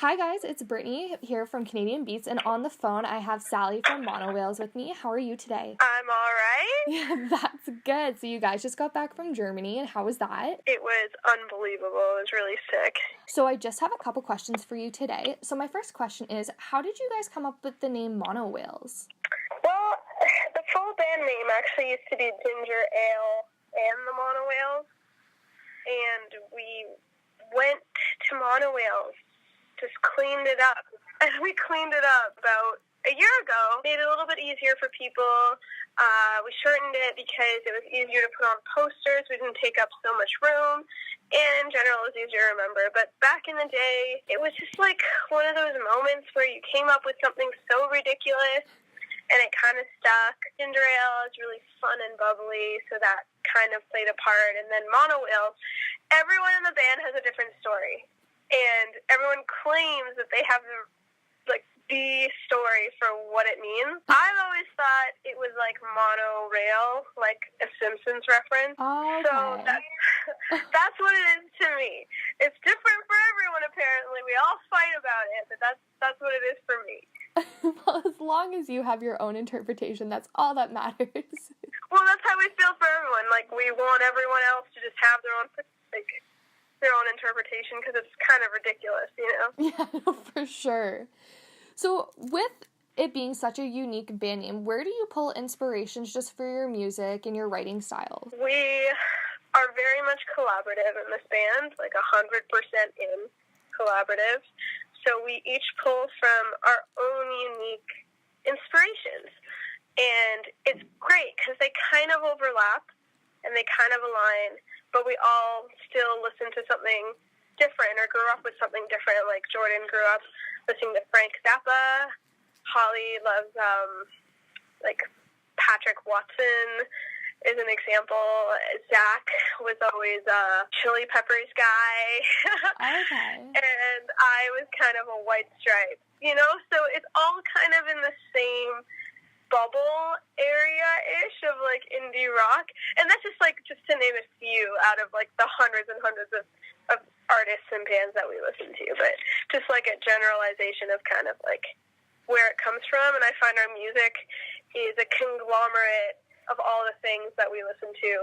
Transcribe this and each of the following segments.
Hi guys, it's Brittany here from Canadian Beats, and on the phone I have Sally from MONOWHALES with me. How are you today? I'm alright. Yeah, that's good. So you guys just got back from Germany, and how was that? It was unbelievable. It was really sick. So I just have a couple questions for you today. So my first question is, how did you guys come up with the name MONOWHALES? Well, the full band name actually used to be Ginger Ale and the MONOWHALES, and we went to MONOWHALES, just cleaned it up. And we cleaned it up about a year ago, made it a little bit easier for people. We shortened it because it was easier to put on posters. We didn't take up so much room. And in general, it was easier to remember. But back in the day, it was just like one of those moments where you came up with something so ridiculous and it kind of stuck. Ginger ale is really fun and bubbly, so that kind of played a part. And then MONOWHALES, everyone in the band has a different story. And everyone claims that they have the story for what it means. I've always thought it was like monorail, like a Simpsons reference. Okay. So that's what it is to me. It's different for everyone apparently. We all fight about it, but that's what it is for me. Well, as long as you have your own interpretation, that's all that matters. Well, that's how we feel for everyone. Like, we want everyone else to just have their own interpretation because it's kind of ridiculous, you know? Yeah, no, for sure. So with it being such a unique band name, where do you pull inspirations just for your music and your writing styles? We are very much collaborative in this band, like 100% in collaborative. So we each pull from our own unique inspirations. And it's great because they kind of overlap and they kind of align, but we all still listen to something different or grew up with something different. Like Jordan grew up listening to Frank Zappa. Holly loves Patrick Watson is an example. Zach was always a Chili Peppers guy. Okay. And I was kind of a White Stripes, you know? So it's all kind of in the same bubble area-ish of like indie rock. And that's just to name a few out of like the hundreds and hundreds of artists and bands that we listen to, but just like a generalization of kind of like where it comes from. And I find our music is a conglomerate of all the things that we listen to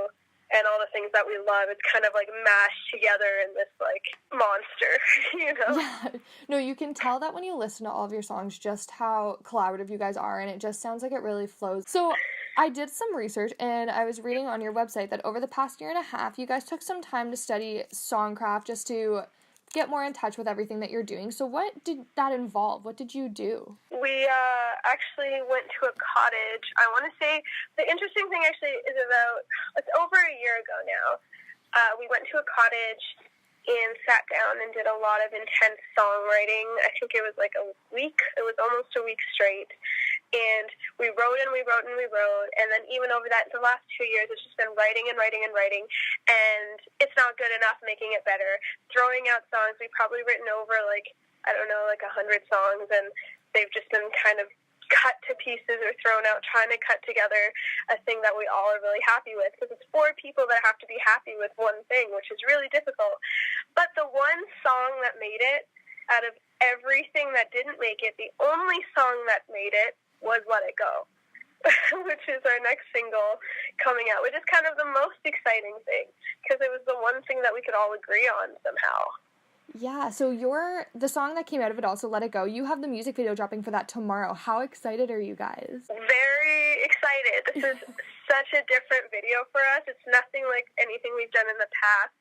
and all the things that we love. It's kind of like mashed together in this like monster, you know? Yeah. No, you can tell that when you listen to all of your songs just how collaborative you guys are, and it just sounds like it really flows. So I did some research, and I was reading on your website that over the past year and a half, you guys took some time to study Songcraft just to get more in touch with everything that you're doing. So what did that involve? What did you do? We actually went to a cottage. I want to say the interesting thing actually is it's over a year ago now. We went to a cottage and sat down and did a lot of intense songwriting. I think it was like a week. It was almost a week straight. And we wrote and we wrote and we wrote. And then even over the last 2 years, it's just been writing and writing and writing. And it's not good enough making it better. Throwing out songs, we've probably written over 100 songs. And they've just been kind of cut to pieces or thrown out, trying to cut together a thing that we all are really happy with. Because it's 4 people that have to be happy with one thing, which is really difficult. But the one song that made it, out of everything that didn't make it, the only song that made it was Let It Go, which is our next single coming out, which is kind of the most exciting thing, because it was the one thing that we could all agree on somehow. Yeah, so the song that came out of it also, Let It Go, you have the music video dropping for that tomorrow. How excited are you guys? Very excited. This is such a different video for us. It's nothing like anything we've done in the past,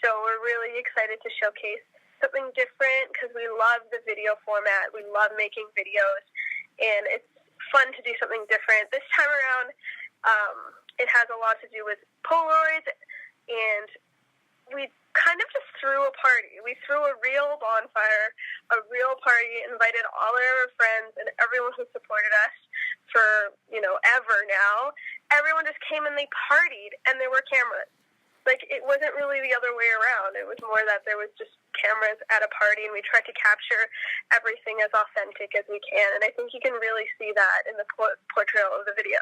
so we're really excited to showcase something different because we love the video format. We love making videos, and it's fun to do something different. This time around, it has a lot to do with Polaroids, and we kind of just threw a party. We threw a real bonfire, a real party, invited all our friends and everyone who supported us for, ever now. Everyone just came and they partied, and there were cameras. Like, it wasn't really the other way around. It was more that there was just cameras at a party, and we tried to capture everything as authentic as we can. And I think you can really see that in the portrayal of the video.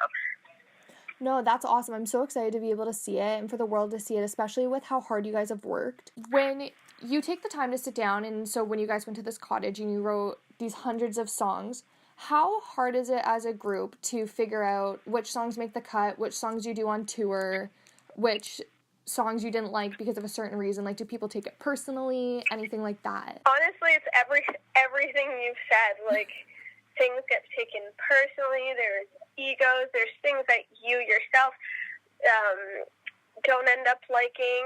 No, that's awesome. I'm so excited to be able to see it and for the world to see it, especially with how hard you guys have worked. When you take the time to sit down, and so when you guys went to this cottage and you wrote these hundreds of songs, how hard is it as a group to figure out which songs make the cut, which songs you do on tour, which songs you didn't like because of a certain reason? Like, do people take it personally, anything like that? Honestly, it's everything you've said. Like, things get taken personally. There's egos. There's things that you yourself don't end up liking,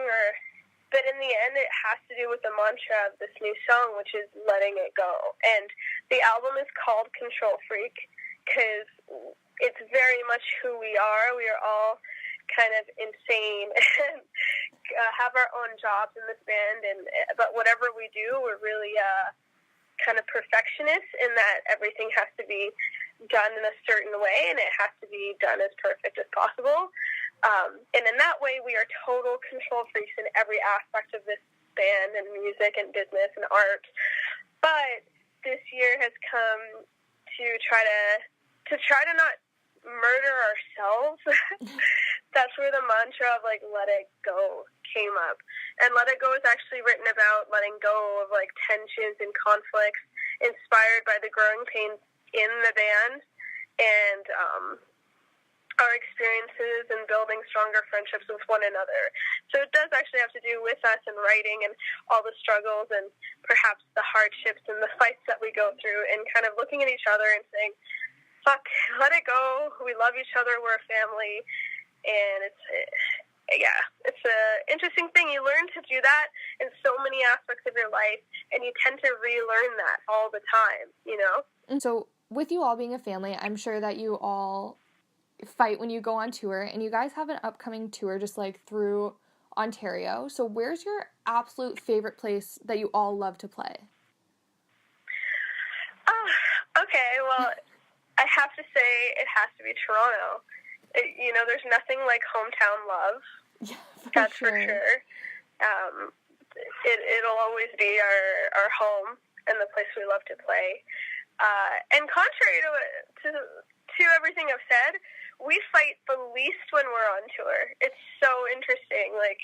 but in the end, it has to do with the mantra of this new song, which is letting it go. And the album is called Control Freak because it's very much who we are. We are all kind of insane and have our own jobs in this band, but whatever we do, we're really kind of perfectionists in that everything has to be done in a certain way, and it has to be done as perfect as possible. And in that way, we are total control freaks in every aspect of this band and music and business and art. But this year has come to try to not murder ourselves. That's where the mantra of, like, let it go came up. And Let It Go is actually written about letting go of, like, tensions and conflicts inspired by the growing pains in the band and our experiences in building stronger friendships with one another. So it does actually have to do with us and writing and all the struggles and perhaps the hardships and the fights that we go through, and kind of looking at each other and saying, fuck, let it go. We love each other. We're a family. And it's an interesting thing. You learn to do that in so many aspects of your life, and you tend to relearn that all the time, you know? And so with you all being a family, I'm sure that you all fight when you go on tour, and you guys have an upcoming tour just like through Ontario. So where's your absolute favorite place that you all love to play? Okay, well, I have to say it has to be Toronto. There's nothing like hometown love. Yeah, That's for sure. It'll always be our home and the place we love to play. And contrary to everything I've said, we fight the least when we're on tour. It's so interesting. Like,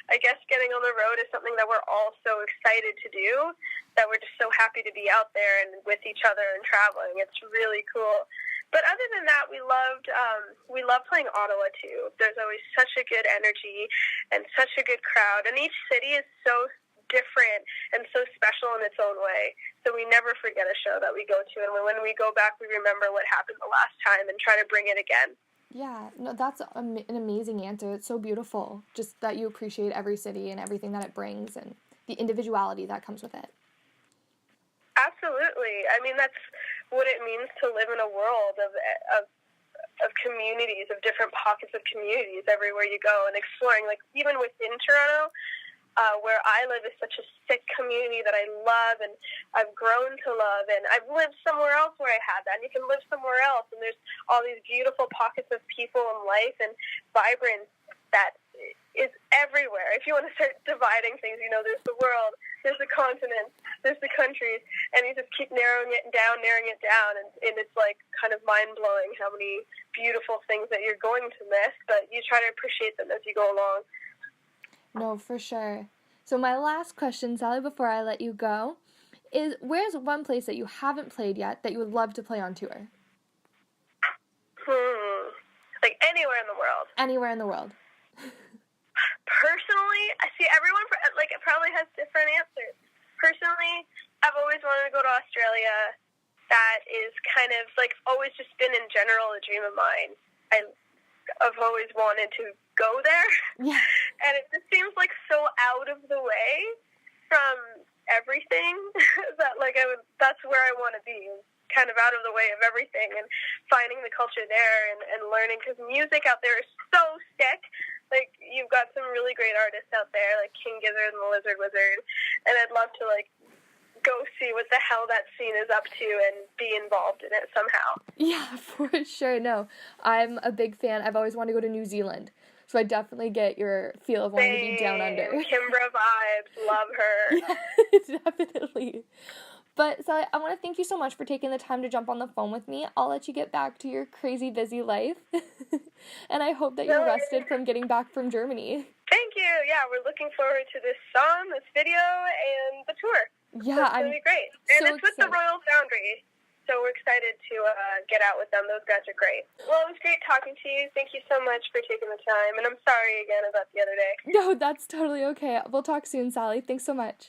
I guess getting on the road is something that we're all so excited to do, that we're just so happy to be out there and with each other and traveling. It's really cool. But other than that, we love playing Ottawa too. There's always such a good energy and such a good crowd, and each city is so different and so special in its own way. So we never forget a show that we go to, and when we go back, we remember what happened the last time and try to bring it again. Yeah, no, that's an amazing answer. It's so beautiful, just that you appreciate every city and everything that it brings and the individuality that comes with it. Absolutely. I mean, that's what it means to live in a world of communities, of different pockets of communities everywhere you go, and exploring. Like, even within Toronto, where I live is such a sick community that I love and I've grown to love, and I've lived somewhere else where I had that, and you can live somewhere else, and there's all these beautiful pockets of people and life and vibrance that is everywhere. If you want to start dividing things, there's the world, there's the continent, there's the countries, and you just keep narrowing it down, and it's like kind of mind-blowing how many beautiful things that you're going to miss, but you try to appreciate them as you go along. No, for sure. So my last question, Sally, before I let you go, is where's one place that you haven't played yet that you would love to play on tour? Like anywhere in the world. Anywhere in the world. Personally, I see everyone it probably has different answers. Personally, I've always wanted to go to Australia. That is kind of like always just been in general a dream of mine. I've always wanted to go there. Yeah. And it just seems like so out of the way from everything that that's where I want to be, kind of out of the way of everything and finding the culture there and learning, because music out there is so sick. Like, you've got some really great artists out there, like King Gizzard and the Lizard Wizard, and I'd love to go see what the hell that scene is up to and be involved in it somehow. Yeah, for sure. No, I'm a big fan. I've always wanted to go to New Zealand, so I definitely get your feel of wanting to be down under. Kimbra vibes, love her. Yeah, definitely. But Sally, I want to thank you so much for taking the time to jump on the phone with me. I'll let you get back to your crazy busy life. And I hope that you're rested from getting back from Germany. Thank you. Yeah, we're looking forward to this song, this video, and the tour. Yeah, so it's going to be great. And so it's with the Royal Foundry. So we're excited to get out with them. Those guys are great. Well, it was great talking to you. Thank you so much for taking the time. And I'm sorry again about the other day. No, that's totally okay. We'll talk soon, Sally. Thanks so much.